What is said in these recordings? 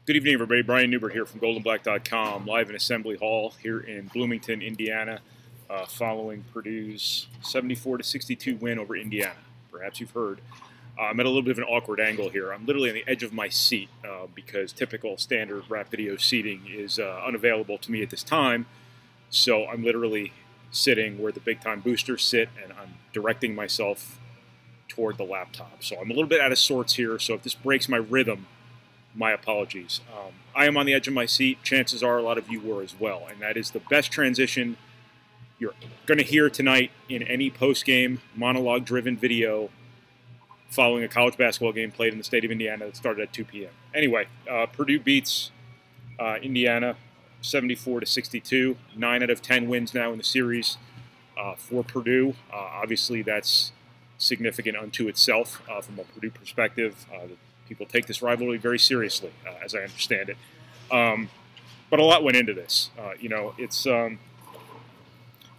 Good evening, everybody. Brian Neubert here from goldenblack.com, live in Assembly Hall here in Bloomington, Indiana, following Purdue's 74-62 win over Indiana. Perhaps you've heard. I'm at a little bit of an awkward angle here. I'm literally on the edge of my seat because typical standard wrap video seating is unavailable to me at this time. So I'm literally sitting where the big-time boosters sit, and I'm directing myself toward the laptop. So I'm a little bit out of sorts here, so if this breaks my rhythm, my apologies. I am on the edge of my seat. Chances are a lot of you were as well. And that is the best transition you're going to hear tonight in any post-game monologue-driven video following a college basketball game played in the state of Indiana that started at 2 p.m. Anyway, Purdue beats Indiana 74-62. 9 out of 10 wins now in the series for Purdue. Obviously, that's significant unto itself from a Purdue perspective. People take this rivalry very seriously, as I understand it. But a lot went into this. It's I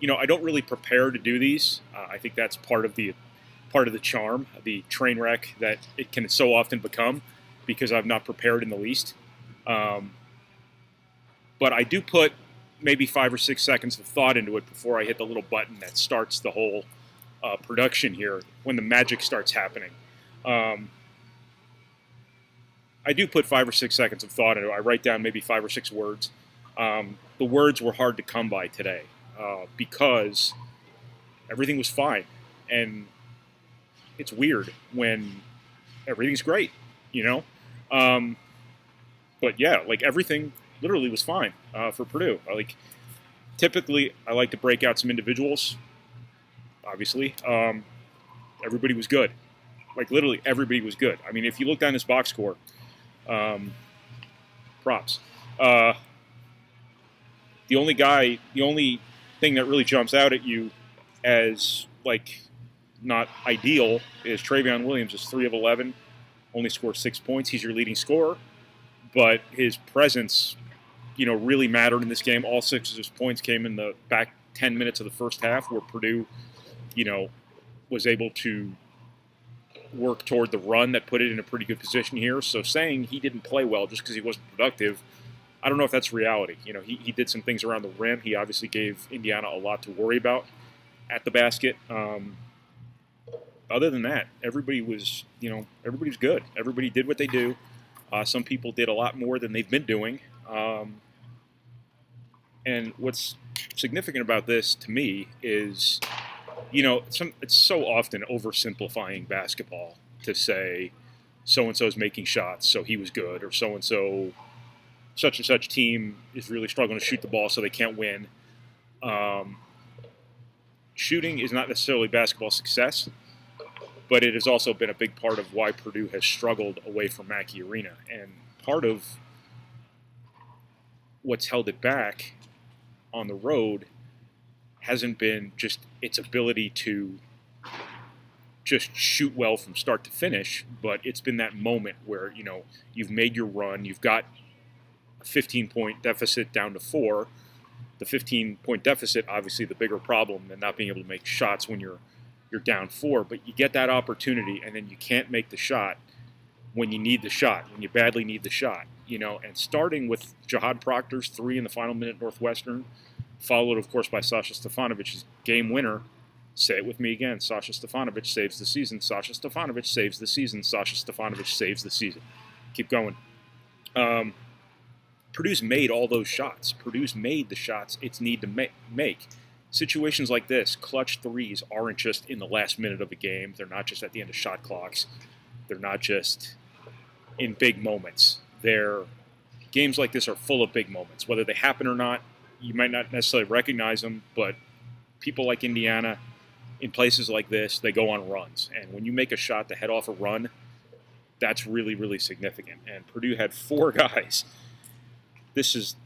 don't really prepare to do these. I think that's part of the charm, the train wreck that it can so often become, because I've not prepared in the least. But I do put maybe 5 or 6 seconds of thought into it before I hit the little button that starts the whole production here when the magic starts happening. I do put 5 or 6 seconds of thought into it. I write down maybe 5 or 6 words. The words were hard to come by today because everything was fine. And it's weird when everything's great, But yeah, like everything literally was fine for Purdue. Typically, I like to break out some individuals, obviously. Everybody was good. Like literally everybody was good. I mean, if you look down this box score, props. The only thing that really jumps out at you as not ideal is Travion Williams is 3 of 11, only scored 6 points. He's your leading scorer, but his presence, really mattered in this game. All 6 of his points came in the back 10 minutes of the first half, where Purdue, was able to work toward the run that put it in a pretty good position here. So saying he didn't play well just because he wasn't productive, I don't know if that's reality. He did some things around the rim. He obviously gave Indiana a lot to worry about at the basket. Other than that, everybody was good. Everybody did what they do. Some people did a lot more than they've been doing. And what's significant about this to me is, it's so often oversimplifying basketball to say so-and-so's making shots, so he was good, or so-and-so, such and such team is really struggling to shoot the ball, so they can't win. Shooting is not necessarily basketball success, but it has also been a big part of why Purdue has struggled away from Mackey Arena. And part of what's held it back on the road hasn't been just its ability to just shoot well from start to finish, but it's been that moment where, you've made your run, you've got a 15-point deficit down to 4. The 15-point deficit, obviously the bigger problem than not being able to make shots when you're down 4, but you get that opportunity and then you can't make the shot when you need the shot, when you badly need the shot, and starting with Jihad Proctor's 3 in the final minute Northwestern, followed, of course, by Sasha Stefanovic's game winner. Say it with me again. Sasha Stefanovic saves the season. Sasha Stefanovic saves the season. Sasha Stefanovic saves the season. Keep going. Purdue's made all those shots. Purdue's made the shots it's need to make. Situations like this, clutch threes, aren't just in the last minute of a game. They're not just at the end of shot clocks. They're not just in big moments. Games like this are full of big moments. Whether they happen or not, you might not necessarily recognize them, but people like Indiana, in places like this, they go on runs. And when you make a shot to head off a run, that's really, really significant. And Purdue had 4 guys. This is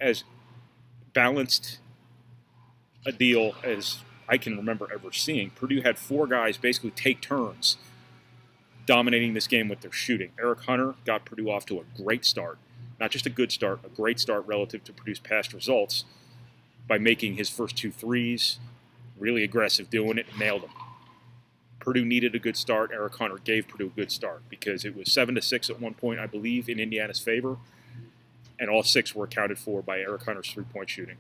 as balanced a deal as I can remember ever seeing. Purdue had 4 guys basically take turns dominating this game with their shooting. Eric Hunter got Purdue off to a great start. Not just a good start, a great start relative to Purdue's past results by making his first 2 threes, really aggressive doing it, nailed them. Purdue needed a good start. Eric Hunter gave Purdue a good start because it was 7-6 at one point, I believe, in Indiana's favor, and all 6 were accounted for by Eric Hunter's three-point shooting.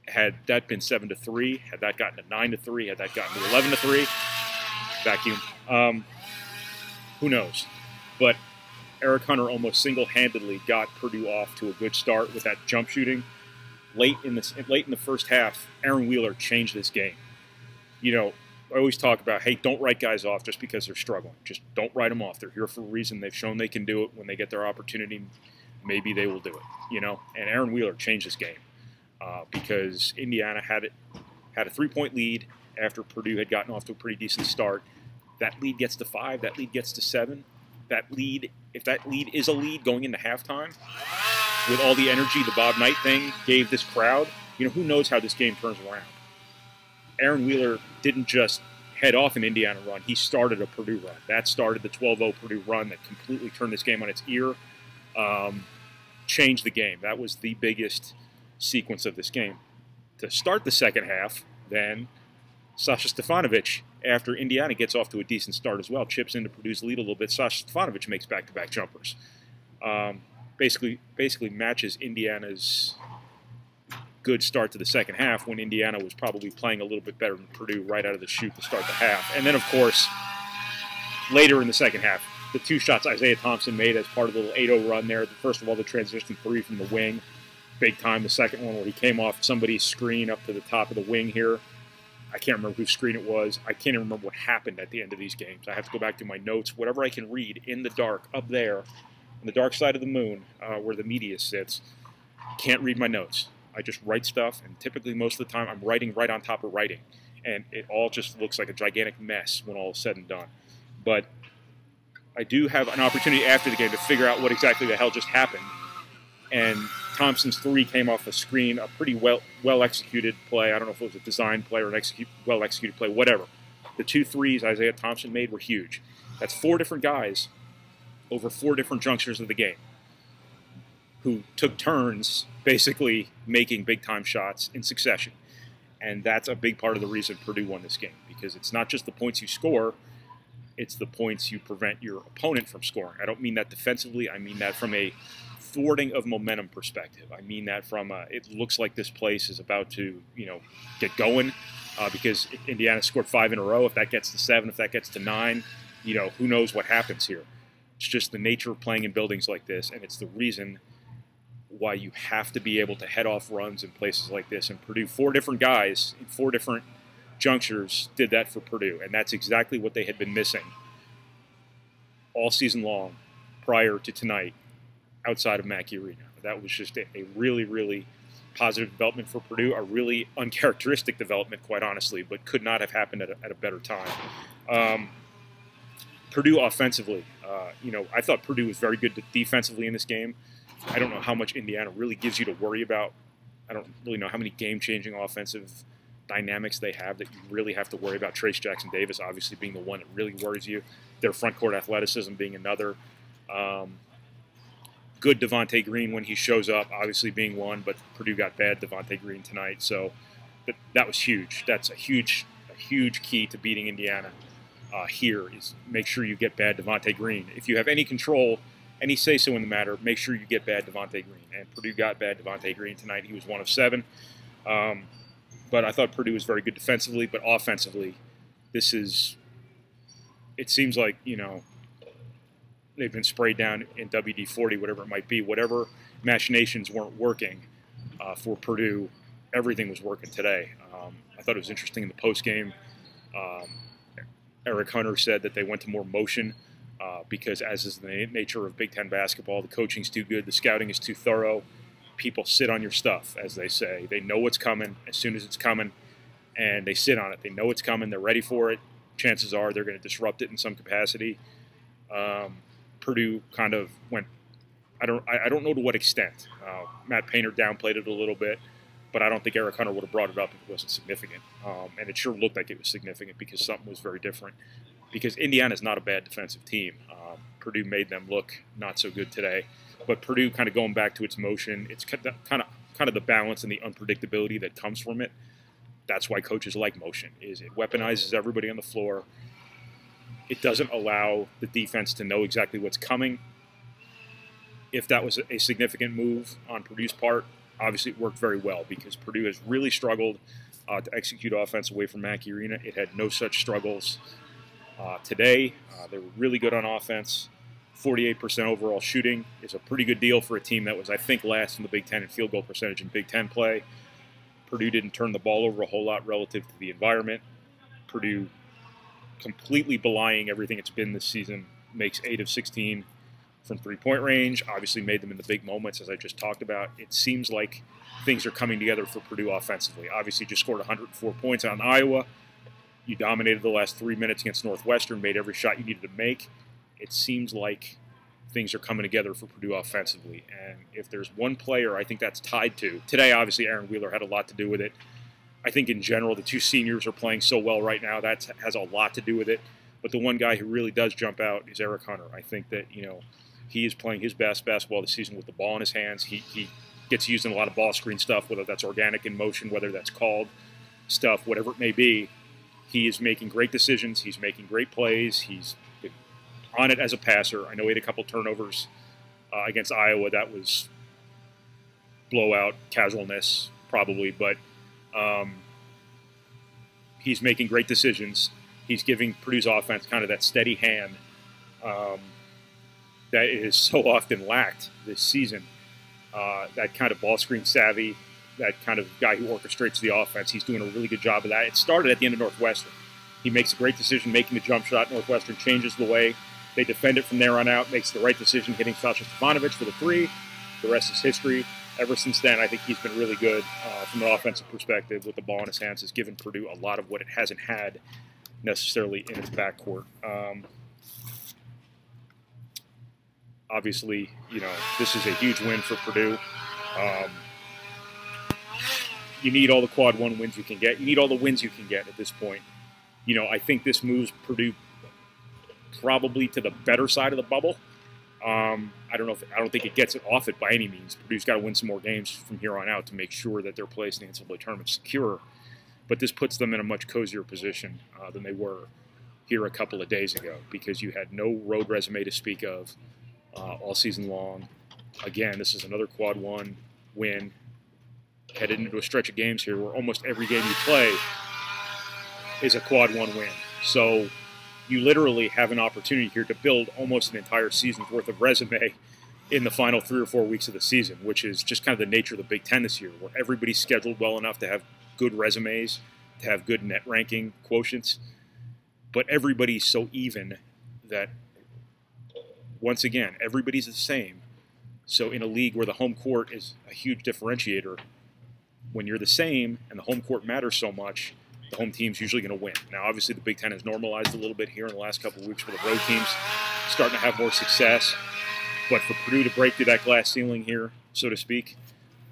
Had that been 7-3, had that gotten to 9-3, had that gotten to 11-3, vacuum. Who knows? But Eric Hunter almost single-handedly got Purdue off to a good start with that jump shooting. Late in the first half, Aaron Wheeler changed this game. You know, I always talk about, hey, don't write guys off just because they're struggling. Just don't write them off. They're here for a reason. They've shown they can do it. When they get their opportunity, maybe they will do it. You know, and Aaron Wheeler changed this game because Indiana had a 3-point lead after Purdue had gotten off to a pretty decent start. That lead gets to 5. That lead gets to 7. That lead, if that lead is a lead going into halftime, with all the energy the Bob Knight thing gave this crowd, you know, who knows how this game turns around. Aaron Wheeler didn't just head off an Indiana run. He started a Purdue run. That started the 12-0 Purdue run that completely turned this game on its ear, changed the game. That was the biggest sequence of this game. To start the second half, then Sasha Stefanovic, after Indiana gets off to a decent start as well, chips into Purdue's lead a little bit. Sasha Stefanovic makes back-to-back jumpers. Basically matches Indiana's good start to the second half when Indiana was probably playing a little bit better than Purdue right out of the chute to start the half. And then, of course, later in the second half, the 2 shots Isaiah Thompson made as part of the little 8-0 run there. First of all, the transition 3 from the wing, big time. The second one where he came off somebody's screen up to the top of the wing here. I can't remember whose screen it was. I can't even remember what happened at the end of these games. I have to go back to my notes, whatever I can read in the dark up there on the dark side of the moon where the media sits. Can't read my notes. I just write stuff, and typically most of the time I'm writing right on top of writing, and it all just looks like a gigantic mess when all is said and done. But I do have an opportunity after the game to figure out what exactly the hell just happened, and Thompson's 3 came off the screen, a pretty well-executed play. I don't know if it was a design play or an well-executed play, whatever. The 2 threes Isaiah Thompson made were huge. That's 4 different guys over 4 different junctures of the game who took turns basically making big-time shots in succession. And that's a big part of the reason Purdue won this game, because it's not just the points you score, it's the points you prevent your opponent from scoring. I don't mean that defensively. I mean that from a thwarting of momentum perspective. I mean that from it looks like this place is about to, you know, get going because Indiana scored 5 in a row. If that gets to 7, if that gets to 9, you know, who knows what happens here. It's just the nature of playing in buildings like this, and it's the reason why you have to be able to head off runs in places like this. And Purdue, 4 different guys in 4 different junctures did that for Purdue, and that's exactly what they had been missing all season long prior to tonight outside of Mackey Arena. That was just a really, really positive development for Purdue, a really uncharacteristic development, quite honestly, but could not have happened at a better time. Purdue offensively, you know, I thought Purdue was very good defensively in this game. I don't know how much Indiana really gives you to worry about. I don't really know how many game-changing offensive dynamics they have that you really have to worry about. Trace Jackson-Davis obviously being the one that really worries you. Their front court athleticism being another. Good Devontae Green when he shows up, obviously being one, but Purdue got bad Devontae Green tonight, so that was huge. That's a huge key to beating Indiana here is make sure you get bad Devontae Green. If you have any control, any say-so in the matter, make sure you get bad Devontae Green. And Purdue got bad Devontae Green tonight. He was 1 of 7. But I thought Purdue was very good defensively, but offensively, it seems like, you know, they've been sprayed down in WD-40, whatever it might be. Whatever machinations weren't working for Purdue, everything was working today. I thought it was interesting in the postgame. Eric Hunter said that they went to more motion because, as is the nature of Big Ten basketball, the coaching's too good, the scouting is too thorough. People sit on your stuff, as they say. They know what's coming as soon as it's coming, and they sit on it. They know it's coming. They're ready for it. Chances are they're going to disrupt it in some capacity. Purdue kind of went, I don't know to what extent. Matt Painter downplayed it a little bit, but I don't think Eric Hunter would have brought it up if it wasn't significant. And it sure looked like it was significant because something was very different. Because Indiana's not a bad defensive team. Purdue made them look not so good today. But Purdue kind of going back to its motion, it's kind of the balance and the unpredictability that comes from it. That's why coaches like motion, is it weaponizes everybody on the floor. It doesn't allow the defense to know exactly what's coming. If that was a significant move on Purdue's part, obviously it worked very well because Purdue has really struggled to execute offense away from Mackey Arena. It had no such struggles today. They were really good on offense. 48% overall shooting is a pretty good deal for a team that was, I think, last in the Big Ten in field goal percentage in Big Ten play. Purdue didn't turn the ball over a whole lot relative to the environment. Purdue, completely belying everything it's been this season, makes 8 of 16 from three-point range. Obviously made them in the big moments, as I just talked about. It seems like things are coming together for Purdue offensively. Obviously just scored 104 points on Iowa. You dominated the last 3 minutes against Northwestern, made every shot you needed to make. It seems like things are coming together for Purdue offensively. And if there's one player I think that's tied to, today obviously Aaron Wheeler had a lot to do with it. I think in general the two seniors are playing so well right now, that has a lot to do with it. But the one guy who really does jump out is Eric Hunter. I think that, he is playing his best basketball this season with the ball in his hands. He gets used in a lot of ball screen stuff, whether that's organic in motion, whether that's called stuff, whatever it may be. He is making great decisions. He's making great plays. He's been on it as a passer. I know he had a couple turnovers against Iowa. That was blowout casualness, probably, but he's making great decisions. He's giving Purdue's offense kind of that steady hand that is so often lacked this season. That kind of ball screen savvy, that kind of guy who orchestrates the offense. He's doing a really good job of that. It started at the end of Northwestern. He makes a great decision making the jump shot. Northwestern changes the way they defend it from there on out, makes the right decision hitting Sasha Stefanovic for the three. The rest is history. Ever since then, I think he's been really good from an offensive perspective with the ball in his hands. Has given Purdue a lot of what it hasn't had necessarily in its backcourt. Obviously, this is a huge win for Purdue. You need all the quad one wins you can get. You need all the wins you can get at this point. I think this moves Purdue probably to the better side of the bubble. I don't think it gets it off it by any means. Purdue's got to win some more games from here on out to make sure that their place in the NCAA tournament is secure. But this puts them in a much cozier position than they were here a couple of days ago, because you had no road resume to speak of all season long. Again, this is another quad one win. Headed into a stretch of games here where almost every game you play is a quad one win. So you literally have an opportunity here to build almost an entire season's worth of resume in the final 3 or 4 weeks of the season, which is just kind of the nature of the Big Ten this year, where everybody's scheduled well enough to have good resumes, to have good net ranking quotients, but everybody's so even that, once again, everybody's the same. So in a league where the home court is a huge differentiator, when you're the same and the home court matters so much, the home team's usually going to win. Now, obviously, the Big Ten has normalized a little bit here in the last couple of weeks where the road teams starting to have more success. But for Purdue to break through that glass ceiling here, so to speak,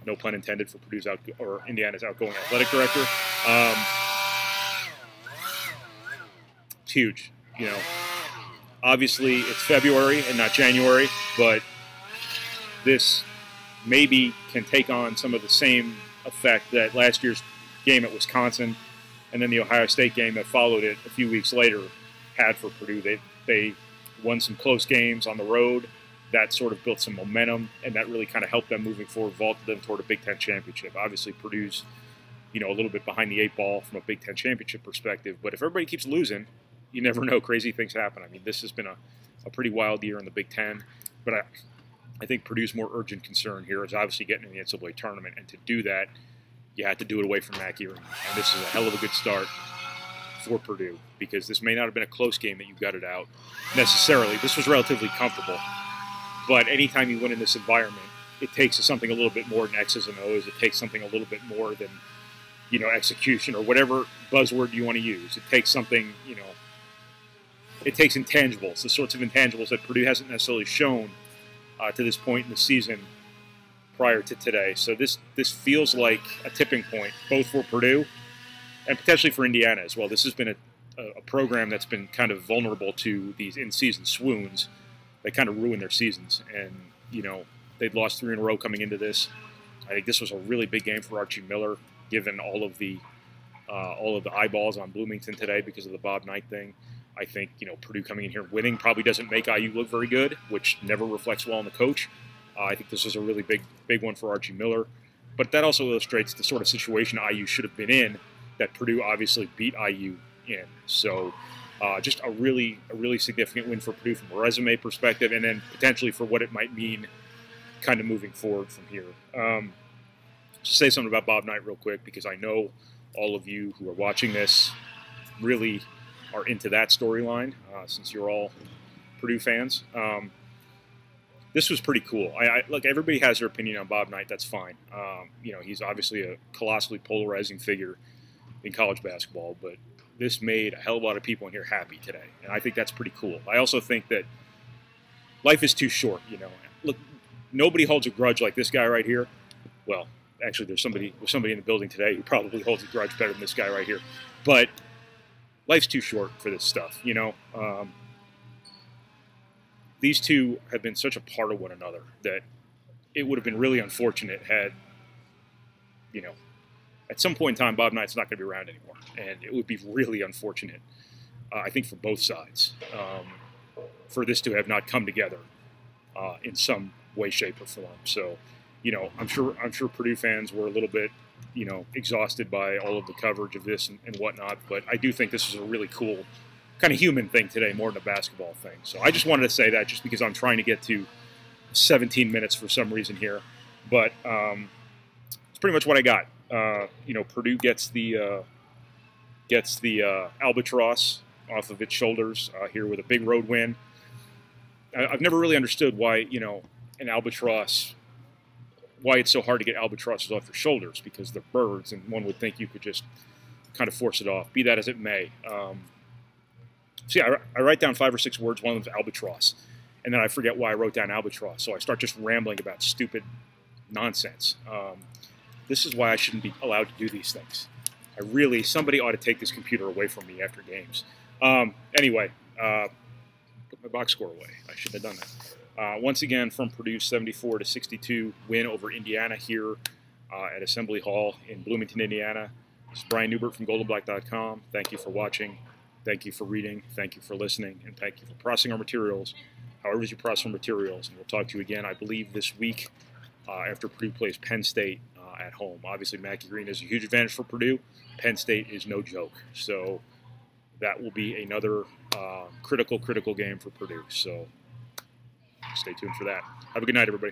no pun intended for Purdue's Indiana's outgoing athletic director, it's huge. Obviously, it's February and not January, but this maybe can take on some of the same effect that last year's game at Wisconsin and then the Ohio State game that followed it a few weeks later had for Purdue. They won some close games on the road. That sort of built some momentum, and that really kind of helped them moving forward, vaulted them toward a Big Ten championship. Obviously, Purdue's, a little bit behind the 8 ball from a Big Ten championship perspective, but if everybody keeps losing, you never know. Crazy things happen. I mean, this has been a pretty wild year in the Big Ten, but I think Purdue's more urgent concern here is obviously getting in the NCAA tournament, and to do that, you have to do it away from Mackey Arena. And this is a hell of a good start for Purdue, because this may not have been a close game that you gutted out necessarily. This was relatively comfortable. But anytime you win in this environment, it takes something a little bit more than X's and O's. It takes something a little bit more than, execution or whatever buzzword you want to use. It takes something, it takes intangibles, the sorts of intangibles that Purdue hasn't necessarily shown to this point in the season prior to today. So this feels like a tipping point, both for Purdue and potentially for Indiana as well. This has been a program that's been kind of vulnerable to these in-season swoons. They kind of ruin their seasons, and they'd lost 3 in a row coming into this. I think this was a really big game for Archie Miller, given all of the all of the eyeballs on Bloomington today because of the Bob Knight thing. I think, Purdue coming in here and winning probably doesn't make IU look very good, which never reflects well on the coach. I think this is a really big one for Archie Miller. But that also illustrates the sort of situation IU should have been in that Purdue obviously beat IU in. So just a really significant win for Purdue from a resume perspective, and then potentially for what it might mean kind of moving forward from here. Just say something about Bob Knight real quick, because I know all of you who are watching this really are into that storyline, since you're all Purdue fans. This was pretty cool. Look, everybody has their opinion on Bob Knight. That's fine. He's obviously a colossally polarizing figure in college basketball, but this made a hell of a lot of people in here happy today, and I think that's pretty cool. I also think that life is too short. Look, nobody holds a grudge like this guy right here. Well, actually, there's somebody in the building today who probably holds a grudge better than this guy right here, but life's too short for this stuff. These two have been such a part of one another that it would have been really unfortunate had, at some point in time, Bob Knight's not going to be around anymore. And it would be really unfortunate, I think, for both sides, for this to have not come together in some way, shape, or form. So, I'm sure Purdue fans were a little bit, exhausted by all of the coverage of this and whatnot. But I do think this is a really cool kind of human thing today, more than a basketball thing. So I just wanted to say that, just because I'm trying to get to 17 minutes for some reason here. But it's pretty much what I got. Purdue gets the albatross off of its shoulders here with a big road win. I've never really understood why, an albatross, why it's so hard to get albatrosses off your shoulders, because they're birds, and one would think you could just kind of force it off. Be that as it may. See, I write down 5 or 6 words, one of them's albatross, and then I forget why I wrote down albatross, so I start just rambling about stupid nonsense. This is why I shouldn't be allowed to do these things. Somebody ought to take this computer away from me after games. Anyway, put my box score away. I shouldn't have done that. Once again, from Purdue, 74-62 win over Indiana here at Assembly Hall in Bloomington, Indiana. This is Brian Neubert from GoldenBlack.com. Thank you for watching. Thank you for reading. Thank you for listening. And thank you for processing our materials, however you process our materials. And we'll talk to you again, I believe, this week after Purdue plays Penn State at home. Obviously, Mackey Green is a huge advantage for Purdue. Penn State is no joke. So that will be another critical game for Purdue. So stay tuned for that. Have a good night, everybody.